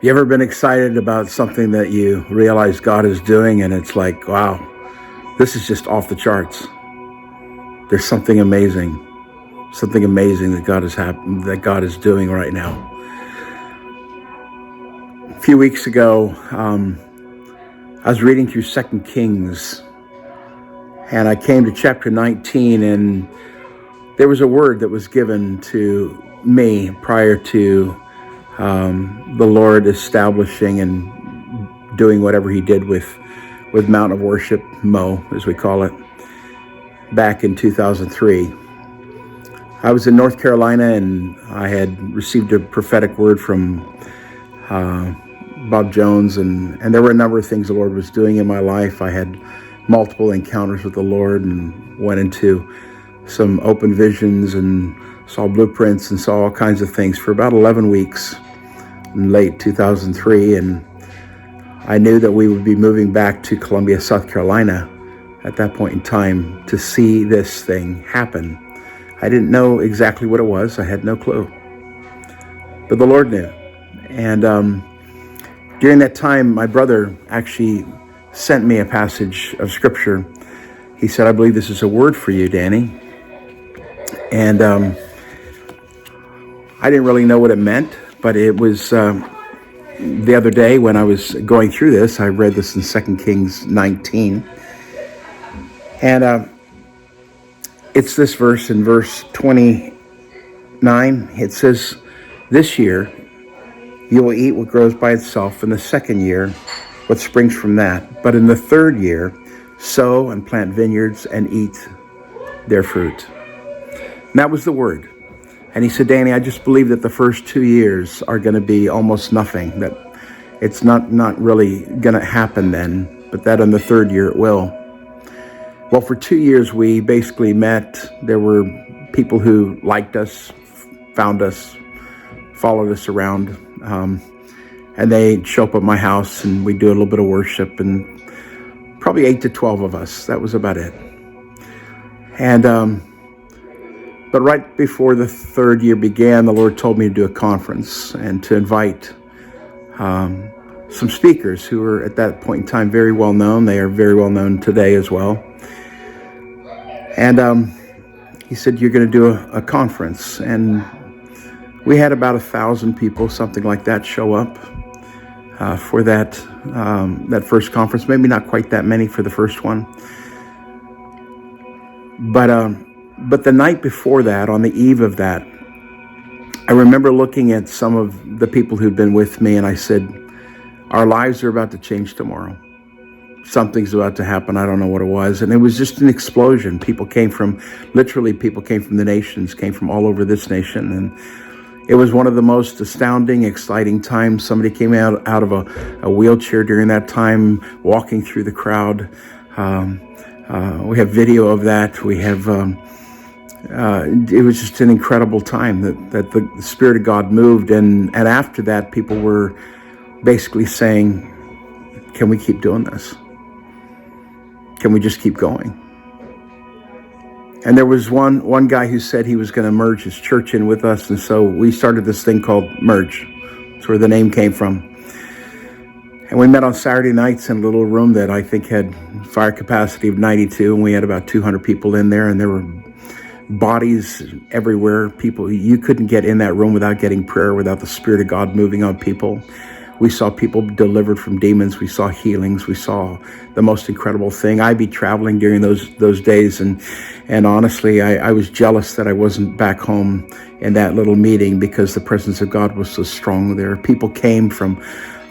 You ever been excited about something that you realize God is doing and it's like, wow, this is just off the charts. There's something amazing that God is doing right now. A few weeks ago, I was reading through 2 Kings, and I came to chapter 19, and there was a word that was given to me prior to the Lord establishing and doing whatever he did with Mount of Worship, MOW, as we call it, back in 2003. I was in North Carolina, and I had received a prophetic word from Bob Jones, and there were a number of things the Lord was doing in my life. I had multiple encounters with the Lord and went into some open visions and saw blueprints and saw all kinds of things for about 11 weeks in late 2003. And I knew that we would be moving back to Columbia, South Carolina at that point in time to see this thing happen. I didn't know exactly what it was. I had no clue. But the Lord knew. And during that time, my brother actually sent me a passage of scripture. He said, I believe this is a word for you, Danny. And I didn't really know what it meant, but it was the other day when I was going through this, I read this in 2 Kings 19. And it's this verse in verse 29. It says, this year you will eat what grows by itself, in the second year what springs from that. But in the third year, sow and plant vineyards and eat their fruit. And that was the word. And he said, Danny, I just believe that the first 2 years are going to be almost nothing, that it's not really going to happen then, but that in the third year it will. Well, for 2 years, we basically met. There were people who liked us, found us, followed us around, and they'd show up at my house, and we'd do a little bit of worship, and probably 8 to 12 of us. That was about it. And but right before the third year began, the Lord told me to do a conference and to invite some speakers who were at that point in time very well known. They are very well known today as well. And he said, you're going to do a conference. And we had about 1,000 people, something like that, show up for that first conference. Maybe not quite that many for the first one. But the night before that, on the eve of that, I remember looking at some of the people who'd been with me, and I said, our lives are about to change tomorrow. Something's about to happen. I don't know what it was. And it was just an explosion. People came from the nations, came from all over this nation. And it was one of the most astounding, exciting times. Somebody came out of a wheelchair during that time, walking through the crowd. We have video of that. We have, it was just an incredible time that the Spirit of God moved. And after that, people were basically saying, can we keep doing this? Can we just keep going? And there was one guy who said he was going to merge his church in with us. And so we started this thing called Merge. That's where the name came from. And we met on Saturday nights in a little room that I think had fire capacity of 92. And we had about 200 people in there. And there were bodies everywhere. People, you couldn't get in that room without getting prayer, without the Spirit of God moving on people. We saw people delivered from demons. We saw healings. We saw the most incredible thing. I'd be traveling during those days, and honestly, I was jealous that I wasn't back home in that little meeting, because the presence of God was so strong there. People came from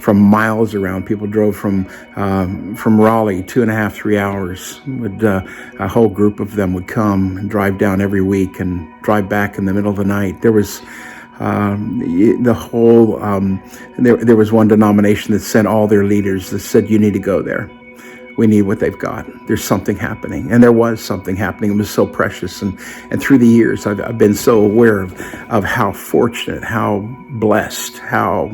miles around. People drove from Raleigh, 2.5, 3 hours. A whole group of them would come and drive down every week and drive back in the middle of the night. There was there was one denomination that sent all their leaders that said, you need to go there. We need what they've got. There's something happening. And there was something happening. It was so precious. And through the years, I've been so aware of how fortunate, how blessed, how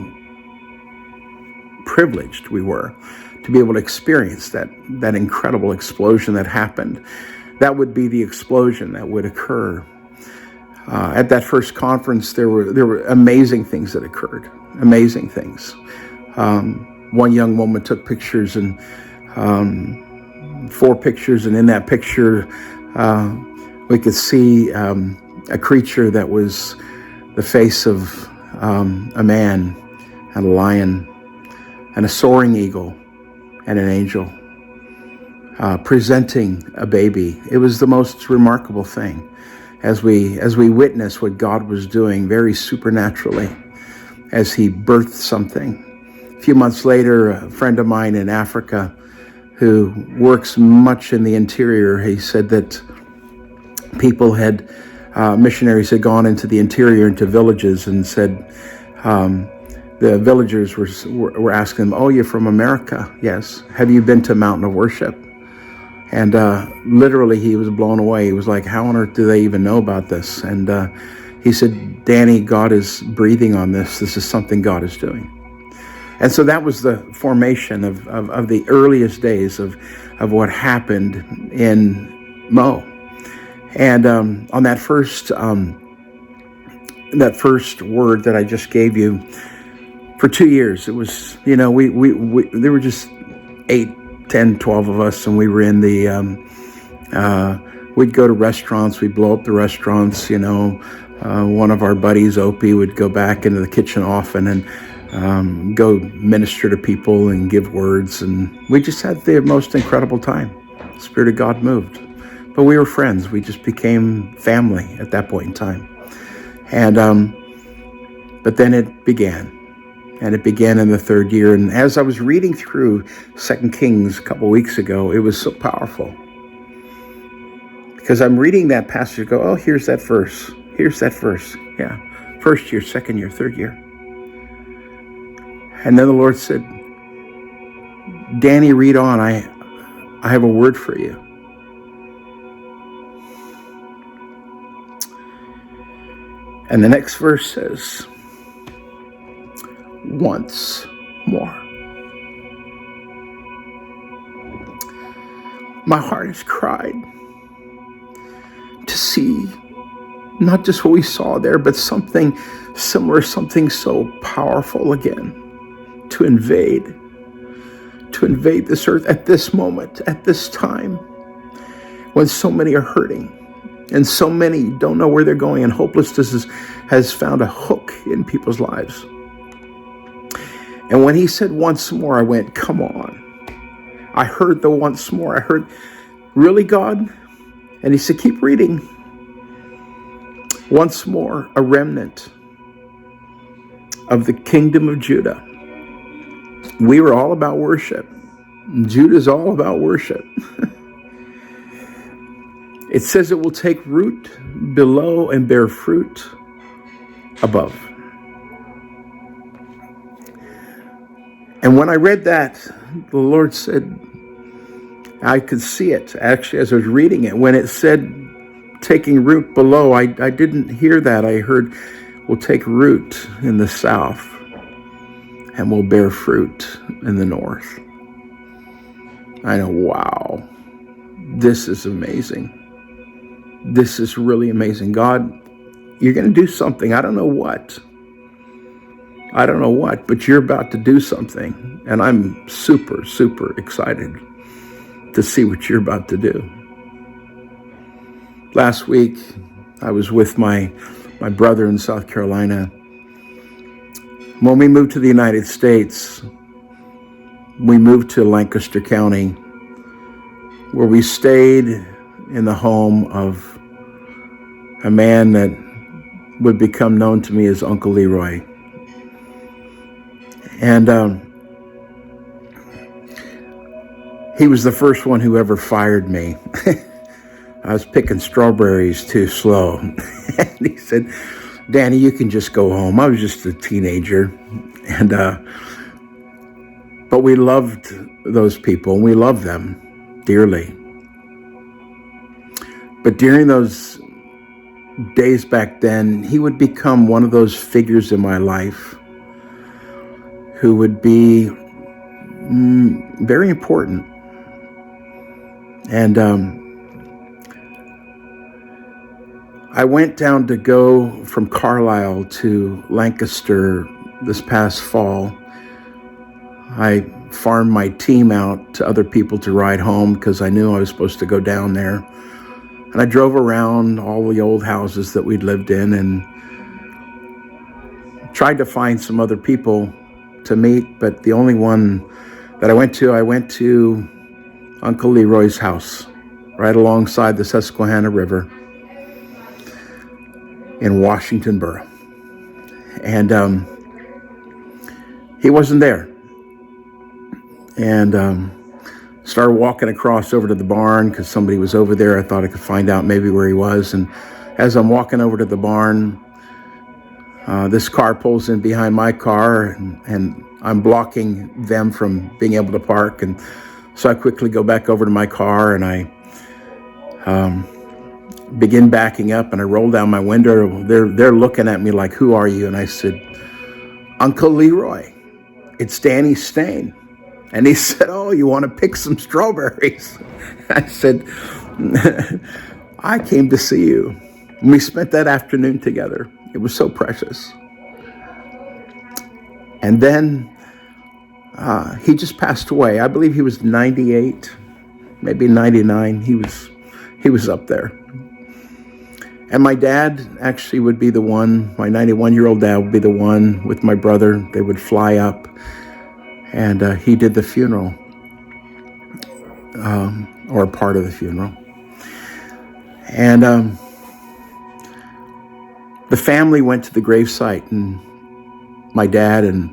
privileged we were to be able to experience that incredible explosion that happened. That would be the explosion that would occur. At that first conference, there were amazing things that occurred. Amazing things. One young woman took pictures, and 4 pictures, and in that picture we could see a creature that was the face of a man and a lion and a soaring eagle and an angel presenting a baby. It was the most remarkable thing as we witnessed what God was doing very supernaturally as he birthed something. A few months later, a friend of mine in Africa who works much in the interior, he said that missionaries had gone into the interior, into villages, and said the villagers were asking them, "Oh, you're from America?" "Yes." "Have you been to Mountain of Worship?" And literally he was blown away. He was like, "How on earth do they even know about this?" And he said, "Danny, God is breathing on this. This is something God is doing." And so that was the formation of the earliest days of what happened in MOW. And on that first word that I just gave you, for 2 years, it was, there were just 8, 10, 12 of us, and we were in the, we'd go to restaurants, we'd blow up the restaurants, one of our buddies, Opie, would go back into the kitchen often and go minister to people and give words, and we just had the most incredible time. The Spirit of God moved. But we were friends. We just became family at that point in time. And but then it began. And it began in the 3rd year. And as I was reading through 2 Kings a couple weeks ago, it was so powerful. Because I'm reading that passage, go, "Oh, here's that verse. Here's that verse." Yeah. 1st year, 2nd year, 3rd year. And then the Lord said, "Danny, read on. I have a word for you." And the next verse says, "Once more." My heart has cried to see not just what we saw there, but something similar, something so powerful again, to invade this earth at this moment, at this time, when so many are hurting. And so many don't know where they're going, and hopelessness has found a hook in people's lives. And when he said once more, I went, come on. I heard the once more. I heard, really, God? And he said, keep reading. Once more, a remnant of the kingdom of Judah. We were all about worship. Judah's all about worship. It says it will take root below and bear fruit above. And when I read that, the Lord said, I could see it actually as I was reading it. When it said taking root below, I didn't hear that. I heard we'll take root in the south and we'll bear fruit in the north. I know, wow, this is amazing. This is really amazing. God, you're going to do something. I don't know what, but you're about to do something. And I'm super, super excited to see what you're about to do. Last week, I was with my brother in South Carolina. When we moved to the United States, we moved to Lancaster County, where we stayed in the home of a man that would become known to me as Uncle Leroy. And he was the first one who ever fired me. I was picking strawberries too slow. And he said, Danny, you can just go home. I was just a teenager. And but we loved those people, and we loved them dearly. But during those days back then, he would become one of those figures in my life who would be very important. And I went down to go from Carlisle to Lancaster this past fall I farmed my team out to other people to ride home because I knew I was supposed to go down there. And I drove around all the old houses that we'd lived in and tried to find some other people to meet, but the only one that I went to Uncle Leroy's house, right alongside the Susquehanna River in Washington Borough. And he wasn't there. And started walking across over to the barn because somebody was over there. I thought I could find out maybe where he was. And as I'm walking over to the barn, this car pulls in behind my car, and I'm blocking them from being able to park. And so I quickly go back over to my car, and I begin backing up, and I roll down my window. They're looking at me like, "Who are you?" And I said, "Uncle Leroy, it's Danny Steyne." And he said, "Oh, you want to pick some strawberries?" I said, "I came to see you." And we spent that afternoon together. It was so precious. And then he just passed away. I believe he was 98, maybe 99. He was up there. And my dad actually would be the one, my 91-year-old dad would be the one with my brother. They would fly up, and he did the funeral, or part of the funeral. And the family went to the gravesite, and my dad and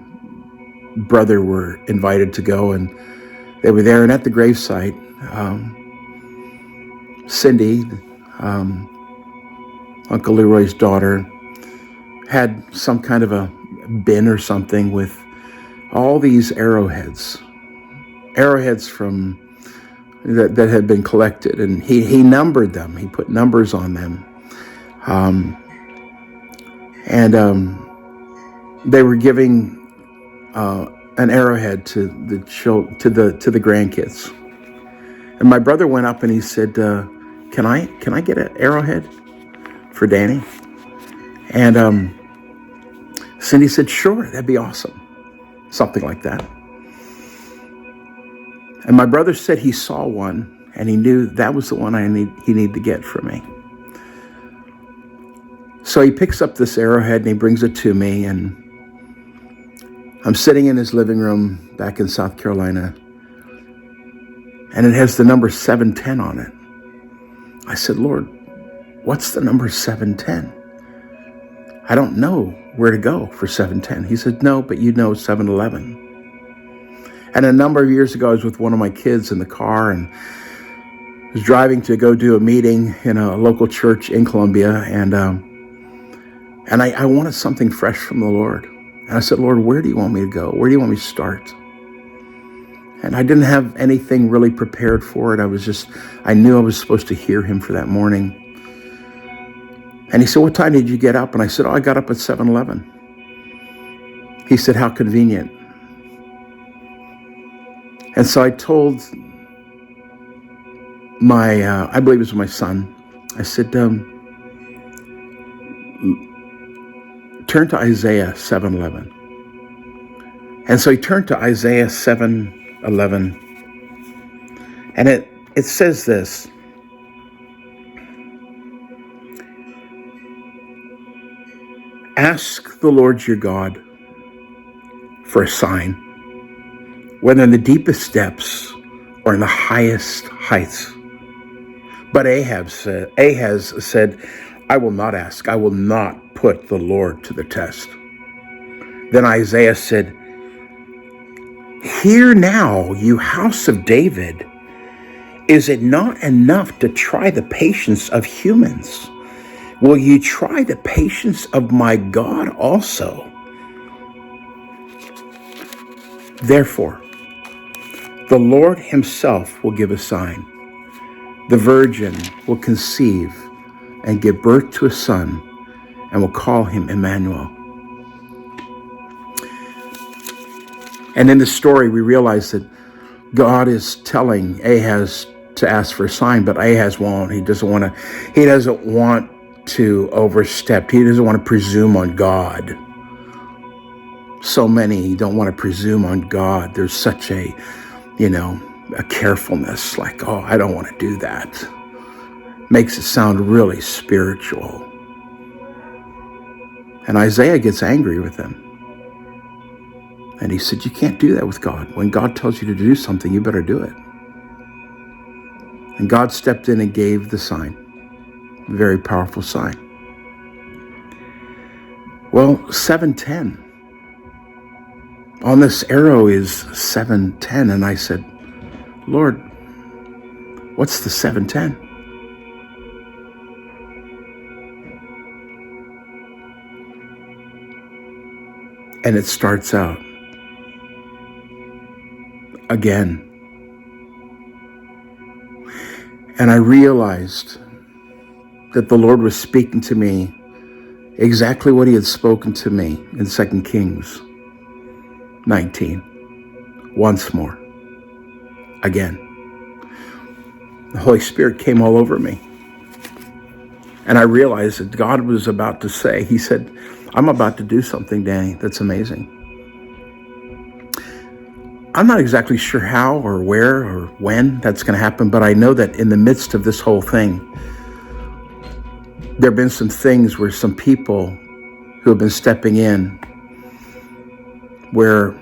brother were invited to go, and they were there. And at the gravesite, Cindy, Uncle Leroy's daughter, had some kind of a bin or something with all these arrowheads from that had been collected, and he numbered them. He put numbers on them, and they were giving an arrowhead to the grandkids. And my brother went up and he said, "Can I get an arrowhead for Danny?" And Cindy said, "Sure, that'd be awesome." Something like that. And my brother said he saw one and he knew that was the one he needed to get for me. So he picks up this arrowhead and he brings it to me, and I'm sitting in his living room back in South Carolina, and it has the number 710 on it. I said, "Lord, what's the number 710? I don't know where to go for 710. He said, "No, but you know 711. And a number of years ago, I was with one of my kids in the car, and I was driving to go do a meeting in a local church in Columbia, and I wanted something fresh from the Lord. And I said, "Lord, where do you want me to go? Where do you want me to start?" And I didn't have anything really prepared for it. I knew I was supposed to hear him for that morning. And he said, "What time did you get up?" And I said, "Oh, I got up at 7:11. He said, "How convenient." And so I told my, I believe it was my son, I said, "Turn to Isaiah 7:11. And so he turned to Isaiah 7:11. And it says this: "Ask the Lord your God for a sign, whether in the deepest depths or in the highest heights." But Ahaz said, "I will not ask. I will not put the Lord to the test." Then Isaiah said, "Hear now, you house of David. Is it not enough to try the patience of humans? Will you try the patience of my God also? Therefore, the Lord himself will give a sign. The virgin will conceive and give birth to a son, and will call him Emmanuel." And in the story, we realize that God is telling Ahaz to ask for a sign, but Ahaz won't. He doesn't want to overstep. He doesn't want to presume on God. So many don't want to presume on God. There's such a carefulness, like, oh, I don't want to do that. Makes it sound really spiritual. And Isaiah gets angry with them. And he said, you can't do that with God. When God tells you to do something, you better do it. And God stepped in and gave the sign, a very powerful sign. Well, 7:10. On this arrow is 7:10. And I said, Lord, what's the 7:10? And it starts out again. And I realized that the Lord was speaking to me exactly what he had spoken to me in 2 Kings 19. Once more. Again. The Holy Spirit came all over me. And I realized that God was about to say, he said, I'm about to do something, Danny, that's amazing. I'm not exactly sure how or where or when that's going to happen, but I know that in the midst of this whole thing, there have been some things where some people who have been stepping in, where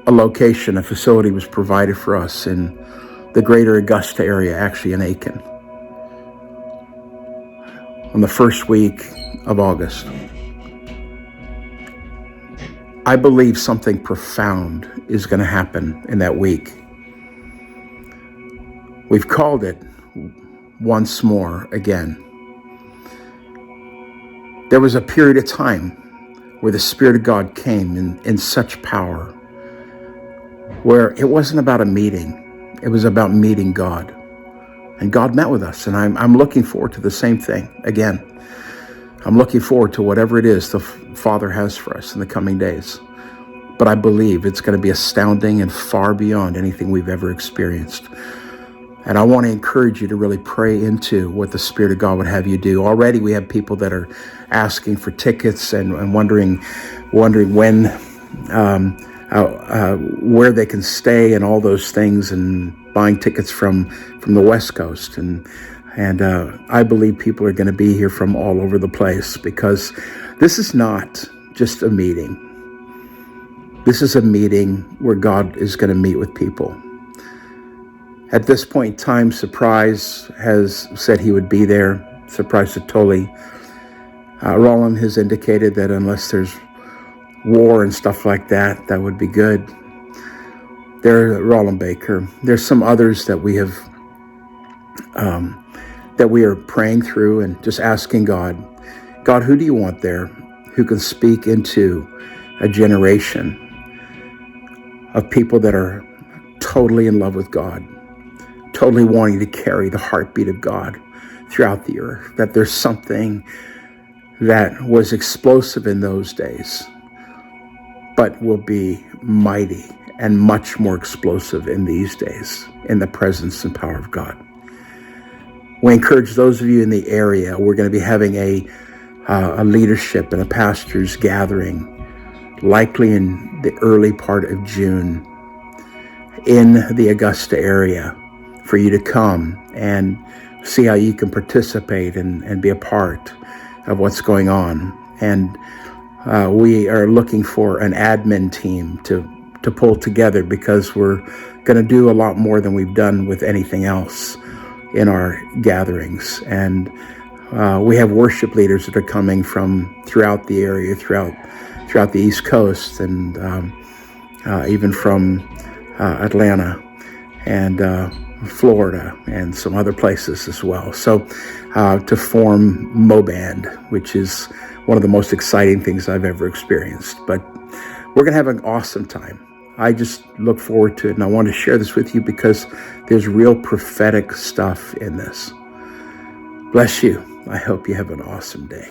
a location, a facility was provided for us in the greater Augusta area, actually in Aiken, on the first week of August. I believe something profound is going to happen in that week. We've called it once more again. There was a period of time where the Spirit of God came in such power, where it wasn't about a meeting. It was about meeting God. And God met with us, and I'm looking forward to the same thing again. I'm looking forward to whatever it is the Father has for us in the coming days. But I believe it's going to be astounding and far beyond anything we've ever experienced. And I want to encourage you to really pray into what the Spirit of God would have you do. Already we have people that are asking for tickets and wondering when, where they can stay and all those things, and buying tickets from the West Coast. And I believe people are going to be here from all over the place, because this is not just a meeting. This is a meeting where God is going to meet with people. At this point in time, Surprise has said he would be there. Surprise Satoli. Roland has indicated that unless there's war and stuff like that, that would be good. Roland Baker. There's some others that we have that we are praying through and just asking God, who do you want there who can speak into a generation of people that are totally in love with God, totally wanting to carry the heartbeat of God throughout the earth, that there's something that was explosive in those days, but will be mighty and much more explosive in these days in the presence and power of God. We encourage those of you in the area. We're going to be having a leadership and a pastors gathering, likely in the early part of June, in the Augusta area, for you to come and see how you can participate and be a part of what's going on. And we are looking for an admin team to pull together, because we're going to do a lot more than we've done with anything else in our gatherings. And we have worship leaders that are coming from throughout the area, throughout the East Coast, and even from Atlanta and Florida and some other places as well. So to form MOW Band, which is one of the most exciting things I've ever experienced. But we're going to have an awesome time. I just look forward to it, and I want to share this with you because there's real prophetic stuff in this. Bless you. I hope you have an awesome day.